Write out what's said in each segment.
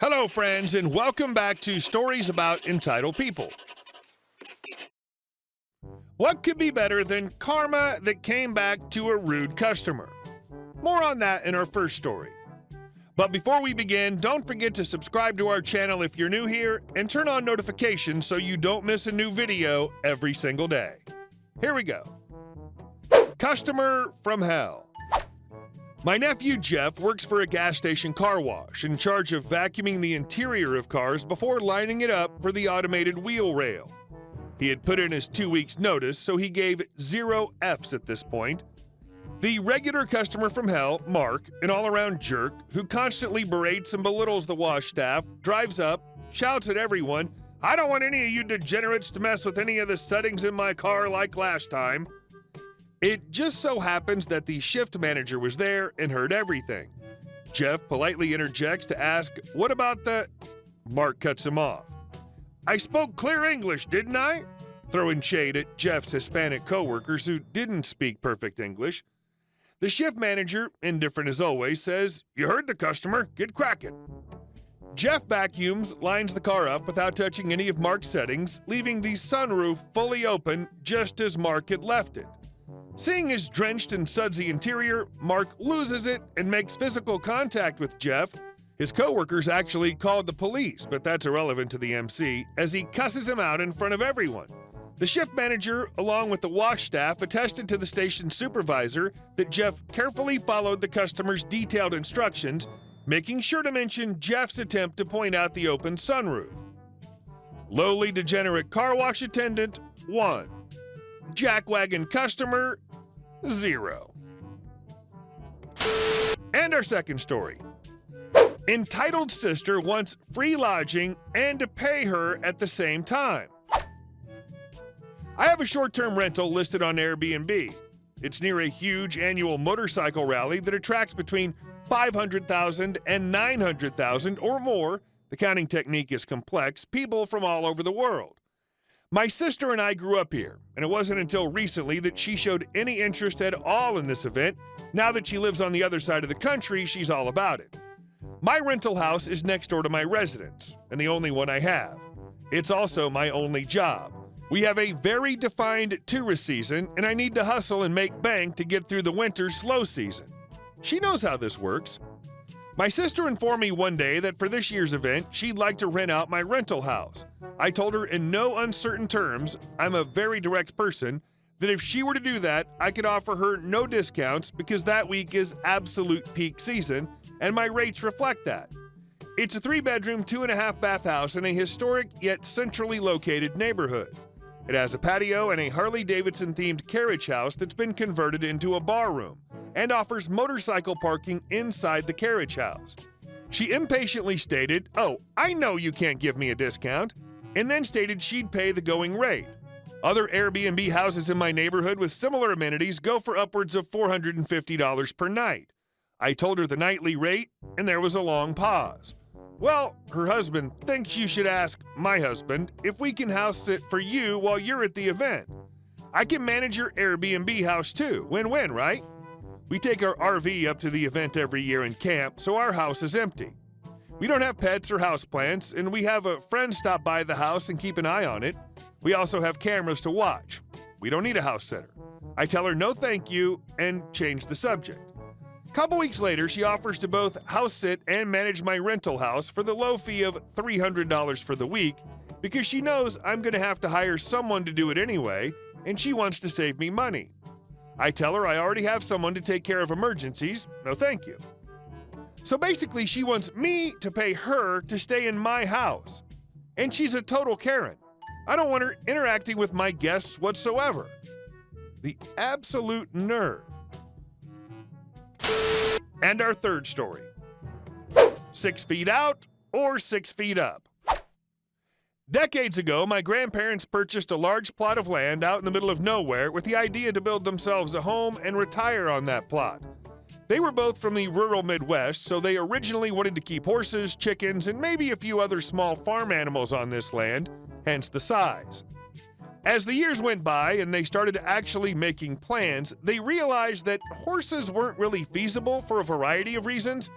Hello, friends, and welcome back to Stories About Entitled People. What could be better than karma that came back to a rude customer? More on that in our first story. But before we begin, don't forget to subscribe to our channel if you're new here and turn on notifications so you don't miss a new video every single day. Here we go. Customer from hell. My nephew Jeff works for a gas station car wash in charge of vacuuming the interior of cars before lining it up for the automated wheel rail. He had put in his 2 weeks notice, so he gave 0 Fs at this point. The regular customer from hell, Mark, an all-around jerk who constantly berates and belittles the wash staff, drives up, shouts at everyone, "I don't want any of you degenerates to mess with any of the settings in my car like last time." It just so happens that the shift manager was there and heard everything. Jeff politely interjects to ask, "What about the—" Mark cuts him off. "I spoke clear English, didn't I?" Throwing shade at Jeff's Hispanic coworkers who didn't speak perfect English. The shift manager, indifferent as always, says, "You heard the customer, get cracking." Jeff vacuums, lines the car up without touching any of Mark's settings, leaving the sunroof fully open just as Mark had left it. Seeing his drenched and sudsy interior, Mark loses it and makes physical contact with Jeff. His coworkers actually called the police, but that's irrelevant to the MC, as he cusses him out in front of everyone. The shift manager, along with the wash staff, attested to the station supervisor that Jeff carefully followed the customer's detailed instructions, making sure to mention Jeff's attempt to point out the open sunroof. Lowly degenerate car wash attendant, 1. Jackwagon customer, 0. And our second story. Entitled sister wants free lodging and to pay her at the same time. I have a short-term rental listed on Airbnb. It's near a huge annual motorcycle rally that attracts between 500,000 and 900,000 or more, the counting technique is complex, people from all over the world. My sister and I grew up here, and it wasn't until recently that she showed any interest at all in this event. Now that she lives on the other side of the country, she's all about it. My rental house is next door to my residence, and the only one I have. It's also my only job. We have a very defined tourist season, and I need to hustle and make bank to get through the winter slow season. She knows how this works. My sister informed me one day that for this year's event, she'd like to rent out my rental house. I told her in no uncertain terms, I'm a very direct person, that if she were to do that, I could offer her no discounts because that week is absolute peak season, and my rates reflect that. It's a 3-bedroom, 2.5-bath house in a historic yet centrally located neighborhood. It has a patio and a Harley-Davidson-themed carriage house that's been converted into a bar room and offers motorcycle parking inside the carriage house. She impatiently stated, "Oh, I know you can't give me a discount," and then stated she'd pay the going rate. Other Airbnb houses in my neighborhood with similar amenities go for upwards of $450 per night. I told her the nightly rate, and there was a long pause. "Well, her husband thinks you should ask my husband if we can house sit for you while you're at the event. I can manage your Airbnb house too. Win-win, right? We take our RV up to the event every year and camp, so our house is empty. We don't have pets or houseplants, and we have a friend stop by the house and keep an eye on it. We also have cameras to watch. We don't need a house sitter." I tell her no thank you and change the subject. Couple weeks later, she offers to both house sit and manage my rental house for the low fee of $300 for the week because she knows I'm going to have to hire someone to do it anyway, and she wants to save me money. I tell her I already have someone to take care of emergencies. No thank you. So basically, she wants me to pay her to stay in my house. And she's a total Karen. I don't want her interacting with my guests whatsoever. The absolute nerve. And our third story. 6 feet out or 6 feet up. Decades ago, my grandparents purchased a large plot of land out in the middle of nowhere with the idea to build themselves a home and retire on that plot. They were both from the rural Midwest, so they originally wanted to keep horses, chickens, and maybe a few other small farm animals on this land, hence the size. As the years went by and they started actually making plans, they realized that horses weren't really feasible for a variety of reasons.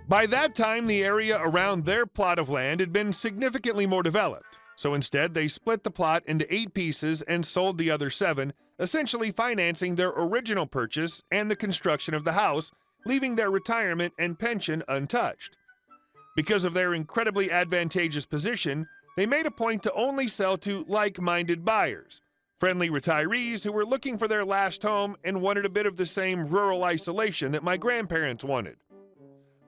By that time, the area around their plot of land had been significantly more developed, so instead they split the plot into 8 pieces and sold the other 7, essentially financing their original purchase and the construction of the house, leaving their retirement and pension untouched. Because of their incredibly advantageous position, they made a point to only sell to like-minded buyers, friendly retirees who were looking for their last home and wanted a bit of the same rural isolation that my grandparents wanted.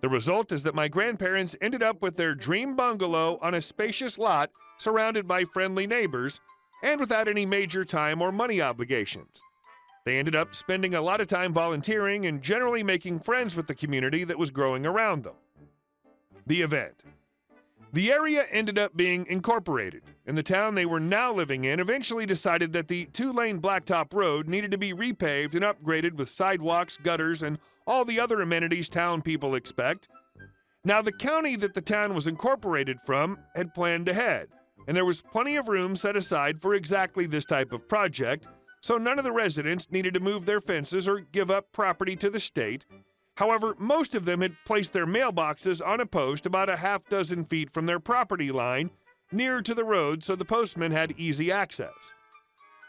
The result is that my grandparents ended up with their dream bungalow on a spacious lot surrounded by friendly neighbors and without any major time or money obligations. They ended up spending a lot of time volunteering and generally making friends with the community that was growing around them. The event. The area ended up being incorporated, and the town they were now living in eventually decided that the 2-lane blacktop road needed to be repaved and upgraded with sidewalks, gutters, and all the other amenities town people expect. Now, the county that the town was incorporated from had planned ahead, and there was plenty of room set aside for exactly this type of project, so none of the residents needed to move their fences or give up property to the state. However, most of them had placed their mailboxes on a post about a half-dozen feet from their property line, near to the road, so the postman had easy access.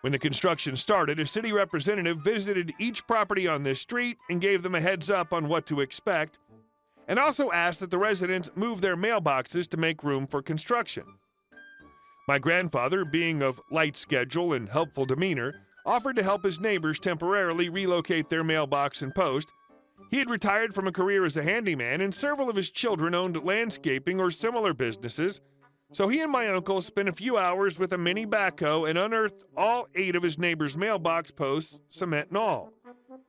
When the construction started, a city representative visited each property on this street and gave them a heads up on what to expect, and also asked that the residents move their mailboxes to make room for construction. My grandfather, being of light schedule and helpful demeanor, offered to help his neighbors temporarily relocate their mailbox and post. He had retired from a career as a handyman, and several of his children owned landscaping or similar businesses, so he and my uncle spent a few hours with a mini backhoe and unearthed all 8 of his neighbors' mailbox posts, cement and all.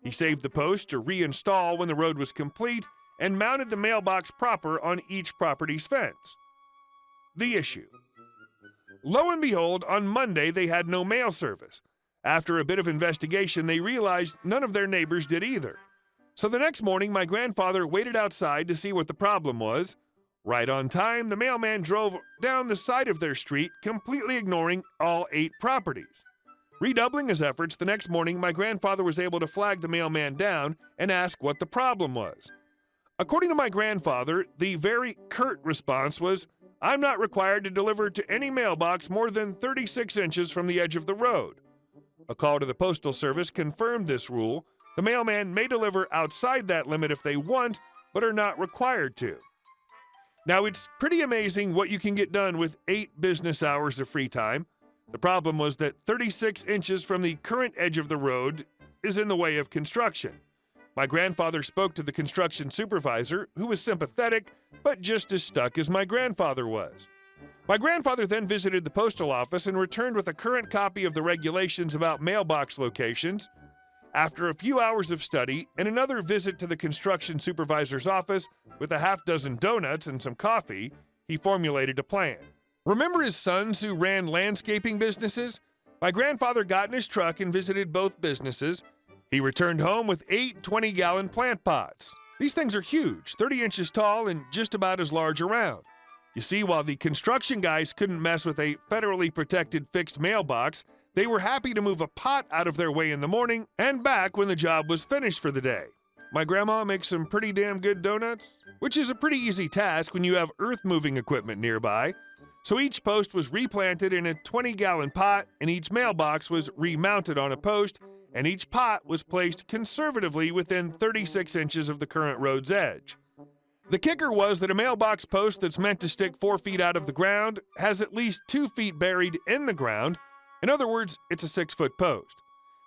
He saved the post to reinstall when the road was complete and mounted the mailbox proper on each property's fence. The issue. Lo and behold, on Monday they had no mail service. After a bit of investigation, they realized none of their neighbors did either. So the next morning, my grandfather waited outside to see what the problem was. Right on time, the mailman drove down the side of their street, completely ignoring all 8 properties. Redoubling his efforts, the next morning, my grandfather was able to flag the mailman down and ask what the problem was. According to my grandfather, the very curt response was, "I'm not required to deliver to any mailbox more than 36 inches from the edge of the road." A call to the Postal Service confirmed this rule. The mailman may deliver outside that limit if they want, but are not required to. Now, it's pretty amazing what you can get done with 8 business hours of free time. The problem was that 36 inches from the current edge of the road is in the way of construction. My grandfather spoke to the construction supervisor, who was sympathetic, but just as stuck as my grandfather was. My grandfather then visited the postal office and returned with a current copy of the regulations about mailbox locations. After a few hours of study and another visit to the construction supervisor's office with a half-dozen donuts and some coffee, he formulated a plan. Remember his sons who ran landscaping businesses? My grandfather got in his truck and visited both businesses. He returned home with 8 20-gallon plant pots. These things are huge, 30 inches tall and just about as large around. You see, while the construction guys couldn't mess with a federally protected fixed mailbox, they were happy to move a pot out of their way in the morning and back when the job was finished for the day. My grandma makes some pretty damn good donuts, which is a pretty easy task when you have earth-moving equipment nearby. So each post was replanted in a 20-gallon pot, and each mailbox was remounted on a post, and each pot was placed conservatively within 36 inches of the current road's edge. The kicker was that a mailbox post that's meant to stick 4 feet out of the ground has at least 2 feet buried in the ground. In other words, it's a 6-foot post.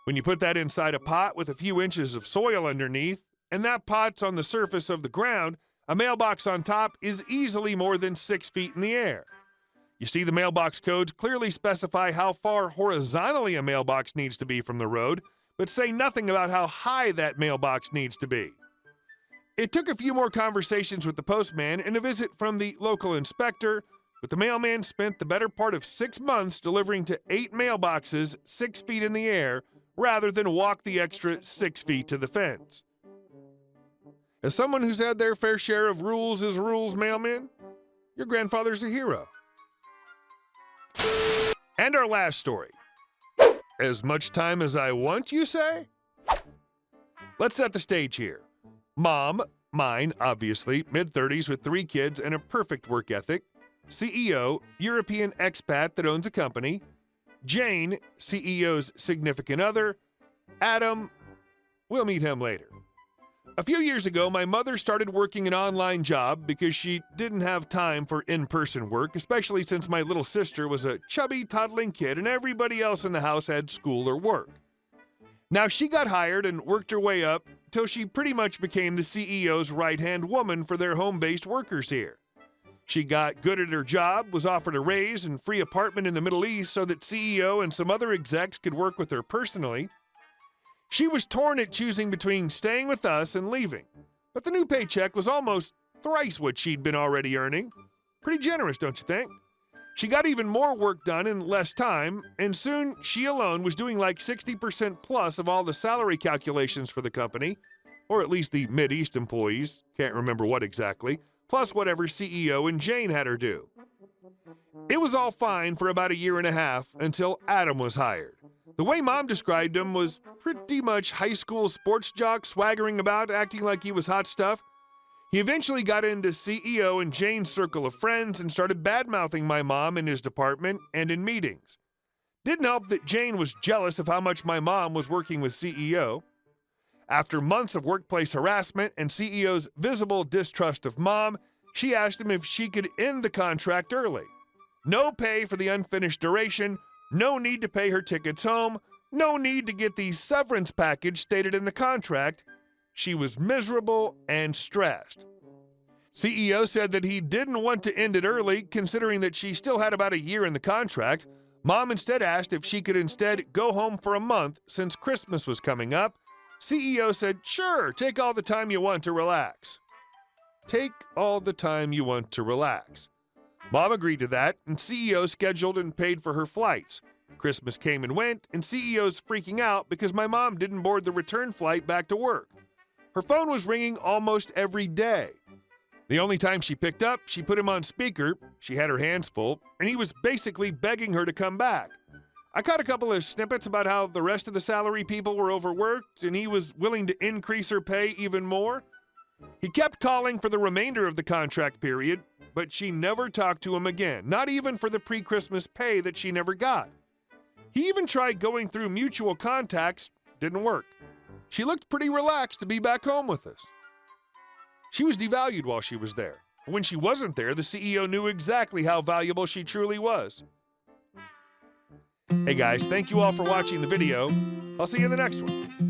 When you put that inside a pot with a few inches of soil underneath, and that pot's on the surface of the ground, a mailbox on top is easily more than 6 feet in the air. You see, the mailbox codes clearly specify how far horizontally a mailbox needs to be from the road, but say nothing about how high that mailbox needs to be. It took a few more conversations with the postman and a visit from the local inspector, but the mailman spent the better part of 6 months delivering to 8 mailboxes 6 feet in the air rather than walk the extra 6 feet to the fence. As someone who's had their fair share of rules as rules mailman, your grandfather's a hero. And our last story. As much time as I want, you say? Let's set the stage here. Mom, Mine, obviously, mid-30s with 3 kids and a perfect work ethic. CEO, European expat that owns a company. Jane, CEO's significant other. Adam, we'll meet him later. A few years ago, my mother started working an online job because she didn't have time for in-person work, especially since my little sister was a chubby, toddling kid and everybody else in the house had school or work. Now, she got hired and worked her way up till she pretty much became the CEO's right-hand woman for their home-based workers here. She got good at her job, was offered a raise and free apartment in the Middle East so that CEO and some other execs could work with her personally. She was torn at choosing between staying with us and leaving, but the new paycheck was almost thrice what she'd been already earning. Pretty generous, don't you think? She got even more work done in less time, and soon she alone was doing like 60% plus of all the salary calculations for the company, or at least the Mideast employees, can't remember what exactly, plus whatever CEO and Jane had her do. It was all fine for about a year and a half until Adam was hired. The way Mom described him was pretty much high school sports jock swaggering about, acting like he was hot stuff. He eventually got into CEO and Jane's circle of friends and started bad-mouthing my mom in his department and in meetings. Didn't help that Jane was jealous of how much my mom was working with CEO. After months of workplace harassment and CEO's visible distrust of Mom, she asked him if she could end the contract early. No pay for the unfinished duration, no need to pay her tickets home, no need to get the severance package stated in the contract. She was miserable and stressed. CEO said that he didn't want to end it early, considering that she still had about a year in the contract. Mom instead asked if she could instead go home for a month since Christmas was coming up. CEO said, "Sure, take all the time you want to relax." Take all the time you want to relax. Mom agreed to that, and CEO scheduled and paid for her flights. Christmas came and went, and CEO's freaking out because my mom didn't board the return flight back to work. Her phone was ringing almost every day. The only time she picked up, she put him on speaker, she had her hands full, and he was basically begging her to come back. I caught a couple of snippets about how the rest of the salary people were overworked, and he was willing to increase her pay even more. He kept calling for the remainder of the contract period, but she never talked to him again, not even for the pre-Christmas pay that she never got. He even tried going through mutual contacts, didn't work. She looked pretty relaxed to be back home with us. She was devalued while she was there. When she wasn't there, the CEO knew exactly how valuable she truly was. Hey guys, thank you all for watching the video. I'll see you in the next one.